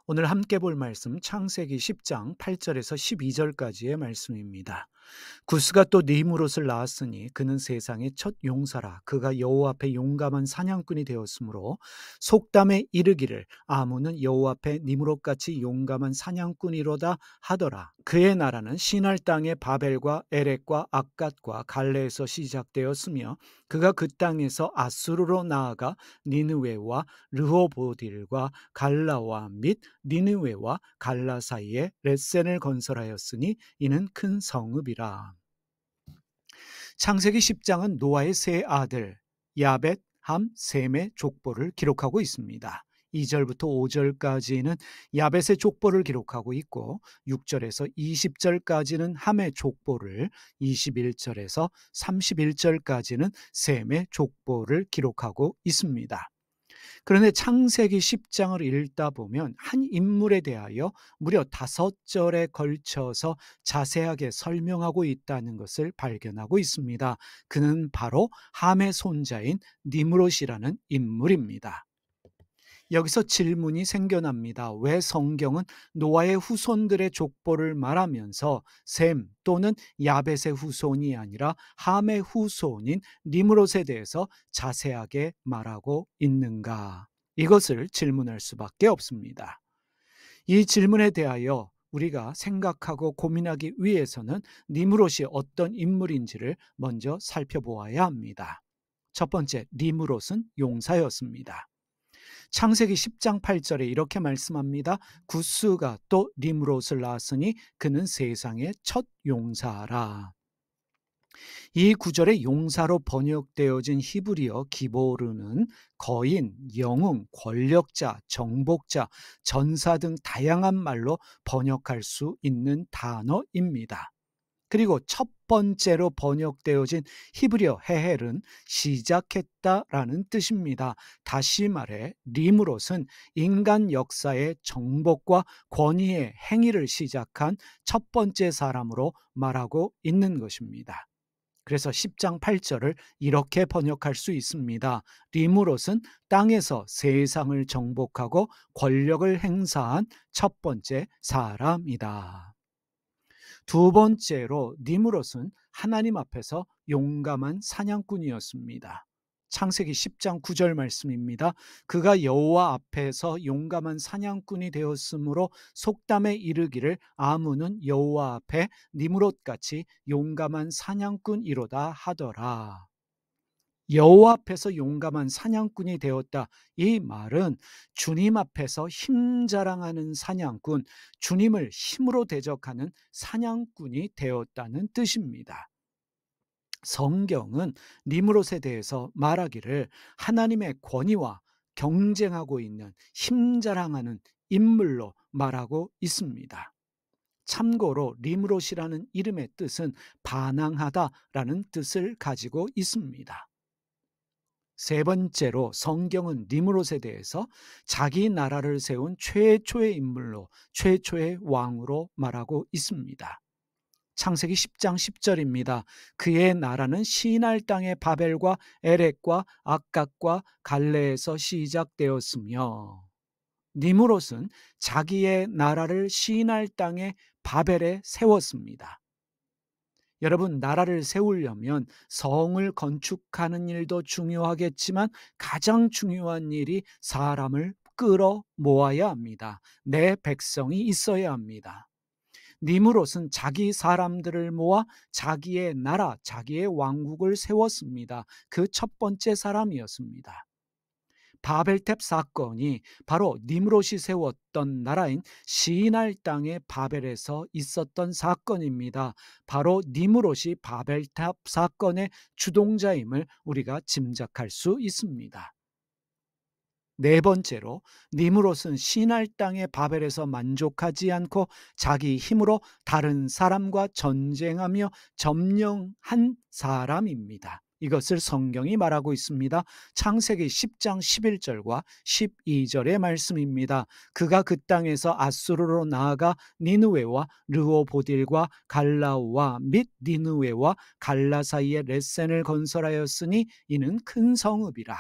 오늘 함께 볼 말씀 창세기 10장 8절에서 12절까지의 말씀입니다. 구스가 또 니무롯을 낳았으니 그는 세상의 첫 용사라. 그가 여호와 앞에 용감한 사냥꾼이 되었으므로 속담에 이르기를 아무는 여호와 앞에 니무롯같이 용감한 사냥꾼이로다 하더라. 그의 나라는 시날 땅의 바벨과 에렉과 악갓과 갈레에서 시작되었으며 그가 그 땅에서 아수르로 나아가 니느웨와 르호보딜과 갈라와 및 니느웨와 갈라 사이에 렛센을 건설하였으니 이는 큰 성읍이라. 창세기 10장은 노아의 세 아들 야벳, 함, 셈의 족보를 기록하고 있습니다. 2절부터 5절까지는 야벳의 족보를 기록하고 있고 6절에서 20절까지는 함의 족보를, 21절에서 31절까지는 셈의 족보를 기록하고 있습니다. 그런데 창세기 10장을 읽다 보면 한 인물에 대하여 무려 5절에 걸쳐서 자세하게 설명하고 있다는 것을 발견하고 있습니다. 그는 바로 함의 손자인 니므롯이라는 인물입니다. 여기서 질문이 생겨납니다. 왜 성경은 노아의 후손들의 족보를 말하면서 셈 또는 야벳의 후손이 아니라 함의 후손인 니므롯에 대해서 자세하게 말하고 있는가? 이것을 질문할 수밖에 없습니다. 이 질문에 대하여 우리가 생각하고 고민하기 위해서는 니므롯이 어떤 인물인지를 먼저 살펴보아야 합니다. 첫 번째, 니므롯은 용사였습니다. 창세기 10장 8절에 이렇게 말씀합니다. 구스가 또 니므롯을 낳았으니 그는 세상의 첫 용사라. 이 구절의 용사로 번역되어진 히브리어 기보르는 거인, 영웅, 권력자, 정복자, 전사 등 다양한 말로 번역할 수 있는 단어입니다. 그리고 첫 번째로 번역되어진 히브리어 헤헬은 시작했다라는 뜻입니다. 다시 말해 니므롯은 인간 역사의 정복과 권위의 행위를 시작한 첫 번째 사람으로 말하고 있는 것입니다. 그래서 10장 8절을 이렇게 번역할 수 있습니다. 니므롯은 땅에서 세상을 정복하고 권력을 행사한 첫 번째 사람이다. 두 번째로 니므롯은 하나님 앞에서 용감한 사냥꾼이었습니다. 창세기 10장 9절 말씀입니다. 그가 여호와 앞에서 용감한 사냥꾼이 되었으므로 속담에 이르기를 아무는 여호와 앞에 니므롯같이 용감한 사냥꾼이로다 하더라. 여호와 앞에서 용감한 사냥꾼이 되었다. 이 말은 주님 앞에서 힘 자랑하는 사냥꾼, 주님을 힘으로 대적하는 사냥꾼이 되었다는 뜻입니다. 성경은 니므롯에 대해서 말하기를 하나님의 권위와 경쟁하고 있는 힘 자랑하는 인물로 말하고 있습니다. 참고로 니므롯이라는 이름의 뜻은 반항하다라는 뜻을 가지고 있습니다. 세 번째로 성경은 니므롯에 대해서 자기 나라를 세운 최초의 인물로, 최초의 왕으로 말하고 있습니다. 창세기 10장 10절입니다. 그의 나라는 시날 땅의 바벨과 에렉과 악갓과 갈레에서 시작되었으며, 니므롯은 자기의 나라를 시날 땅의 바벨에 세웠습니다. 여러분, 나라를 세우려면 성을 건축하는 일도 중요하겠지만 가장 중요한 일이 사람을 끌어 모아야 합니다. 내 백성이 있어야 합니다. 니므롯은 자기 사람들을 모아 자기의 나라, 자기의 왕국을 세웠습니다. 그 첫 번째 사람이었습니다. 바벨탑 사건이 바로 니므롯이 세웠던 나라인 시날 땅의 바벨에서 있었던 사건입니다. 바로 니므롯이 바벨탑 사건의 주동자임을 우리가 짐작할 수 있습니다. 네 번째로 니므롯은 시날 땅의 바벨에서 만족하지 않고 자기 힘으로 다른 사람과 전쟁하며 점령한 사람입니다. 이것을 성경이 말하고 있습니다. 창세기 10장 11절과 12절의 말씀입니다. 그가 그 땅에서 아수르로 나아가 니느웨와 르호보딜과 갈라우와 및 니느웨와 갈라 사이에 렛센을 건설하였으니 이는 큰 성읍이라.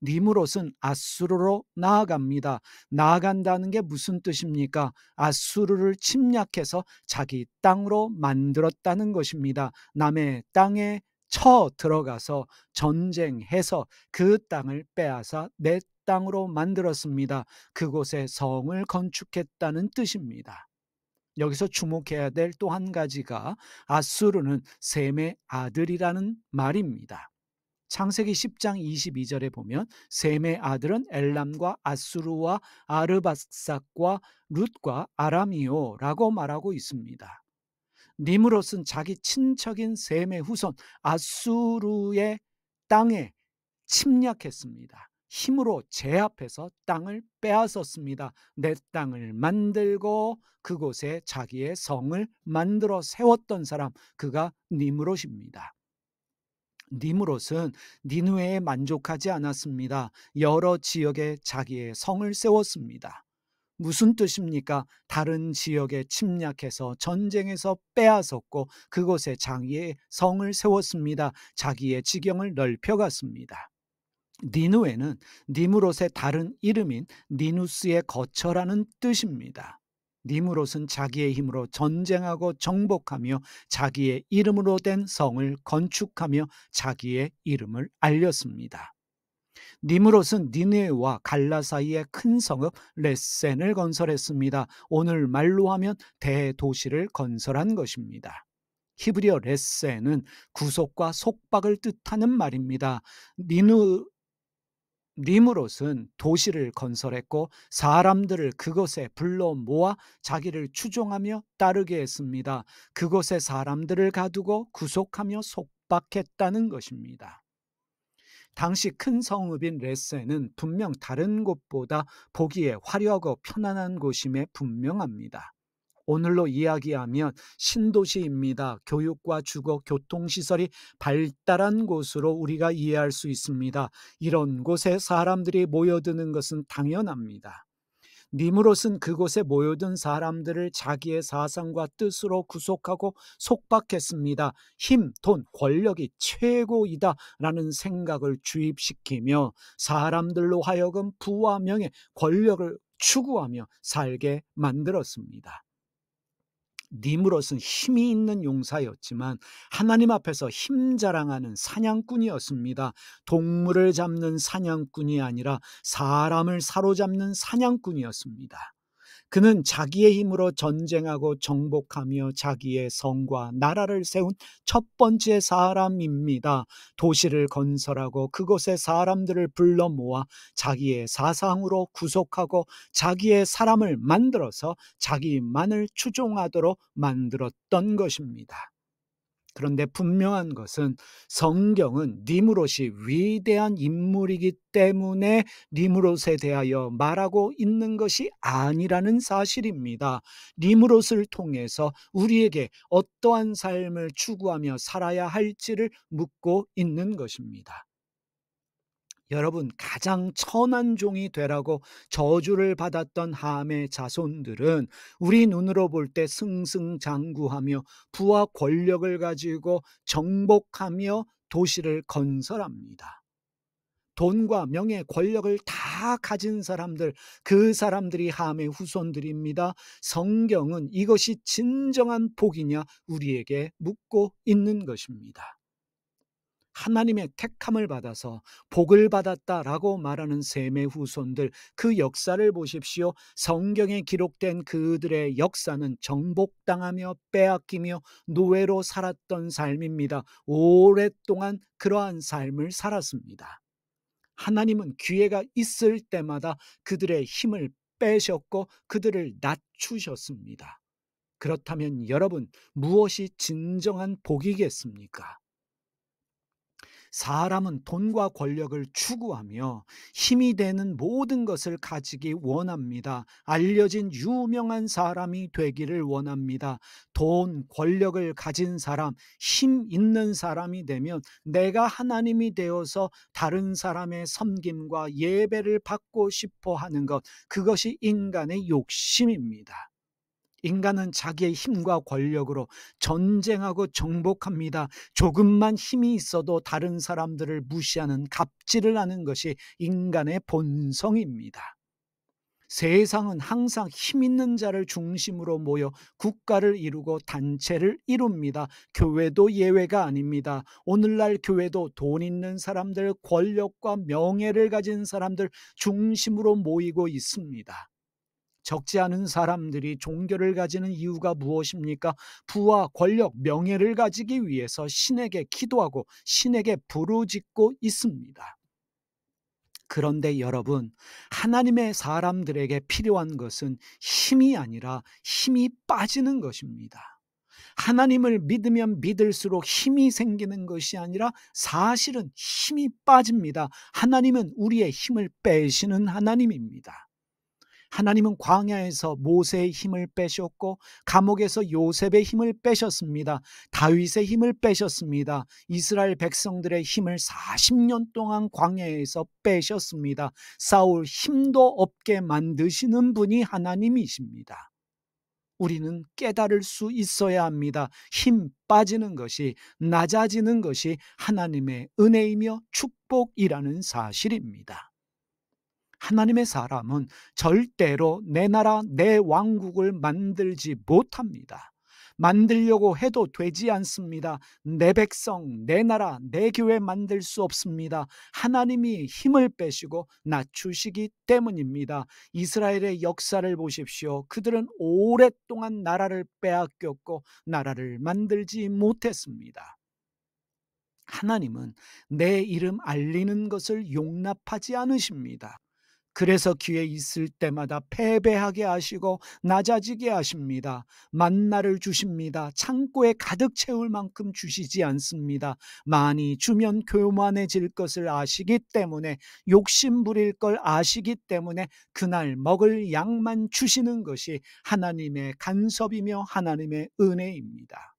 니므롯은 아수르로 나아갑니다. 나아간다는 게 무슨 뜻입니까? 아수르를 침략해서 자기 땅으로 만들었다는 것입니다. 남의 땅에 쳐 들어가서 전쟁해서 그 땅을 빼앗아 내 땅으로 만들었습니다. 그곳에 성을 건축했다는 뜻입니다. 여기서 주목해야 될 또 한 가지가 아수르는 셈의 아들이라는 말입니다. 창세기 10장 22절에 보면 셈의 아들은 엘람과 아수르와 아르바삭과 룻과 아람이요라고 말하고 있습니다. 니므롯은 자기 친척인 셈의 후손 아수르의 땅에 침략했습니다. 힘으로 제압해서 땅을 빼앗았습니다. 내 땅을 만들고 그곳에 자기의 성을 만들어 세웠던 사람, 그가 니므롯입니다. 니므롯은 니느웨에 만족하지 않았습니다. 여러 지역에 자기의 성을 세웠습니다. 무슨 뜻입니까? 다른 지역에 침략해서 전쟁에서 빼앗았고 그곳에 자기의 성을 세웠습니다. 자기의 지경을 넓혀갔습니다. 니느웨는 니므롯의 다른 이름인 니누스의 거처라는 뜻입니다. 니므롯은 자기의 힘으로 전쟁하고 정복하며 자기의 이름으로 된 성을 건축하며 자기의 이름을 알렸습니다. 니므롯은 니느웨와 갈라 사이에 큰 성읍 레센을 건설했습니다. 오늘 말로 하면 대도시를 건설한 것입니다. 히브리어 레센은 구속과 속박을 뜻하는 말입니다. 니므롯은 도시를 건설했고 사람들을 그곳에 불러 모아 자기를 추종하며 따르게 했습니다. 그곳에 사람들을 가두고 구속하며 속박했다는 것입니다. 당시 큰 성읍인 레세는 분명 다른 곳보다 보기에 화려하고 편안한 곳임에 분명합니다. 오늘로 이야기하면 신도시입니다. 교육과 주거, 교통시설이 발달한 곳으로 우리가 이해할 수 있습니다. 이런 곳에 사람들이 모여드는 것은 당연합니다. 니므롯은 그곳에 모여든 사람들을 자기의 사상과 뜻으로 구속하고 속박했습니다. 힘, 돈, 권력이 최고이다라는 생각을 주입시키며 사람들로 하여금 부와 명예, 권력을 추구하며 살게 만들었습니다. 니므롯은 힘이 있는 용사였지만 하나님 앞에서 힘 자랑하는 사냥꾼이었습니다. 동물을 잡는 사냥꾼이 아니라 사람을 사로잡는 사냥꾼이었습니다. 그는 자기의 힘으로 전쟁하고 정복하며 자기의 성과 나라를 세운 첫 번째 사람입니다. 도시를 건설하고 그곳에 사람들을 불러 모아 자기의 사상으로 구속하고 자기의 사람을 만들어서 자기만을 추종하도록 만들었던 것입니다. 그런데 분명한 것은 성경은 니므롯이 위대한 인물이기 때문에 니므롯에 대하여 말하고 있는 것이 아니라는 사실입니다. 니므롯을 통해서 우리에게 어떠한 삶을 추구하며 살아야 할지를 묻고 있는 것입니다. 여러분, 가장 천한 종이 되라고 저주를 받았던 함의 자손들은 우리 눈으로 볼 때 승승장구하며 부와 권력을 가지고 정복하며 도시를 건설합니다. 돈과 명예, 권력을 다 가진 사람들, 그 사람들이 함의 후손들입니다. 성경은 이것이 진정한 복이냐 우리에게 묻고 있는 것입니다. 하나님의 택함을 받아서 복을 받았다라고 말하는 셈의 후손들, 그 역사를 보십시오. 성경에 기록된 그들의 역사는 정복당하며 빼앗기며 노예로 살았던 삶입니다. 오랫동안 그러한 삶을 살았습니다. 하나님은 기회가 있을 때마다 그들의 힘을 빼셨고 그들을 낮추셨습니다. 그렇다면 여러분, 무엇이 진정한 복이겠습니까? 사람은 돈과 권력을 추구하며 힘이 되는 모든 것을 가지기 원합니다. 알려진 유명한 사람이 되기를 원합니다. 돈, 권력을 가진 사람, 힘 있는 사람이 되면 내가 하나님이 되어서 다른 사람의 섬김과 예배를 받고 싶어 하는 것, 그것이 인간의 욕심입니다. 인간은 자기의 힘과 권력으로 전쟁하고 정복합니다. 조금만 힘이 있어도 다른 사람들을 무시하는 갑질을 하는 것이 인간의 본성입니다. 세상은 항상 힘 있는 자를 중심으로 모여 국가를 이루고 단체를 이룹니다. 교회도 예외가 아닙니다. 오늘날 교회도 돈 있는 사람들, 권력과 명예를 가진 사람들 중심으로 모이고 있습니다. 적지 않은 사람들이 종교를 가지는 이유가 무엇입니까? 부와 권력, 명예를 가지기 위해서 신에게 기도하고 신에게 부르짖고 있습니다. 그런데 여러분, 하나님의 사람들에게 필요한 것은 힘이 아니라 힘이 빠지는 것입니다. 하나님을 믿으면 믿을수록 힘이 생기는 것이 아니라 사실은 힘이 빠집니다. 하나님은 우리의 힘을 빼시는 하나님입니다. 하나님은 광야에서 모세의 힘을 빼셨고 감옥에서 요셉의 힘을 빼셨습니다. 다윗의 힘을 빼셨습니다. 이스라엘 백성들의 힘을 40년 동안 광야에서 빼셨습니다. 사울 힘도 없게 만드시는 분이 하나님이십니다. 우리는 깨달을 수 있어야 합니다. 힘 빠지는 것이, 낮아지는 것이 하나님의 은혜이며 축복이라는 사실입니다. 하나님의 사람은 절대로 내 나라, 내 왕국을 만들지 못합니다. 만들려고 해도 되지 않습니다. 내 백성, 내 나라, 내 교회 만들 수 없습니다. 하나님이 힘을 빼시고 낮추시기 때문입니다. 이스라엘의 역사를 보십시오. 그들은 오랫동안 나라를 빼앗겼고 나라를 만들지 못했습니다. 하나님은 내 이름 알리는 것을 용납하지 않으십니다. 그래서 기회 있을 때마다 패배하게 하시고 낮아지게 하십니다. 만나를 주십니다. 창고에 가득 채울 만큼 주시지 않습니다. 많이 주면 교만해질 것을 아시기 때문에, 욕심 부릴 걸 아시기 때문에 그날 먹을 양만 주시는 것이 하나님의 간섭이며 하나님의 은혜입니다.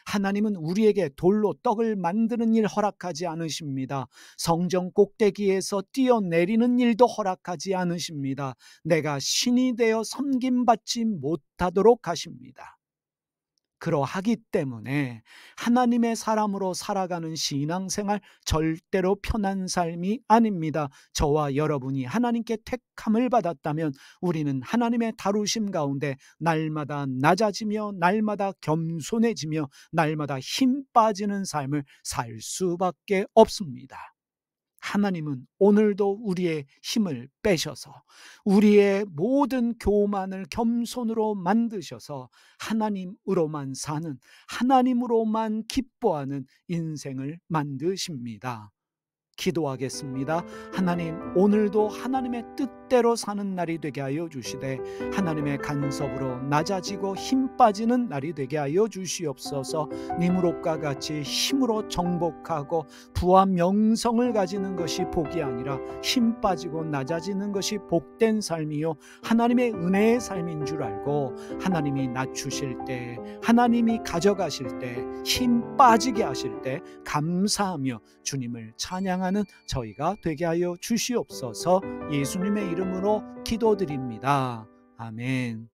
하나님은 우리에게 돌로 떡을 만드는 일 허락하지 않으십니다. 성전 꼭대기에서 뛰어내리는 일도 허락하지 않으십니다. 내가 신이 되어 섬김받지 못하도록 하십니다. 그러하기 때문에 하나님의 사람으로 살아가는 신앙생활 절대로 편한 삶이 아닙니다. 저와 여러분이 하나님께 택함을 받았다면 우리는 하나님의 다루심 가운데 날마다 낮아지며 날마다 겸손해지며 날마다 힘 빠지는 삶을 살 수밖에 없습니다. 하나님은 오늘도 우리의 힘을 빼셔서 우리의 모든 교만을 겸손으로 만드셔서 하나님으로만 사는, 하나님으로만 기뻐하는 인생을 만드십니다. 기도하겠습니다. 하나님, 오늘도 하나님의 뜻대로 사는 날이 되게 하여 주시되 하나님의 간섭으로 낮아지고 힘 빠지는 날이 되게 하여 주시옵소서. 니므롯과 같이 힘으로 정복하고 부와 명성을 가지는 것이 복이 아니라 힘 빠지고 낮아지는 것이 복된 삶이요 하나님의 은혜의 삶인 줄 알고, 하나님이 낮추실 때, 하나님이 가져가실 때, 힘 빠지게 하실 때 감사하며 주님을 찬양하는 저희가 되게 하여 주시옵소서. 예수님의 이름으로 기도드립니다. 아멘.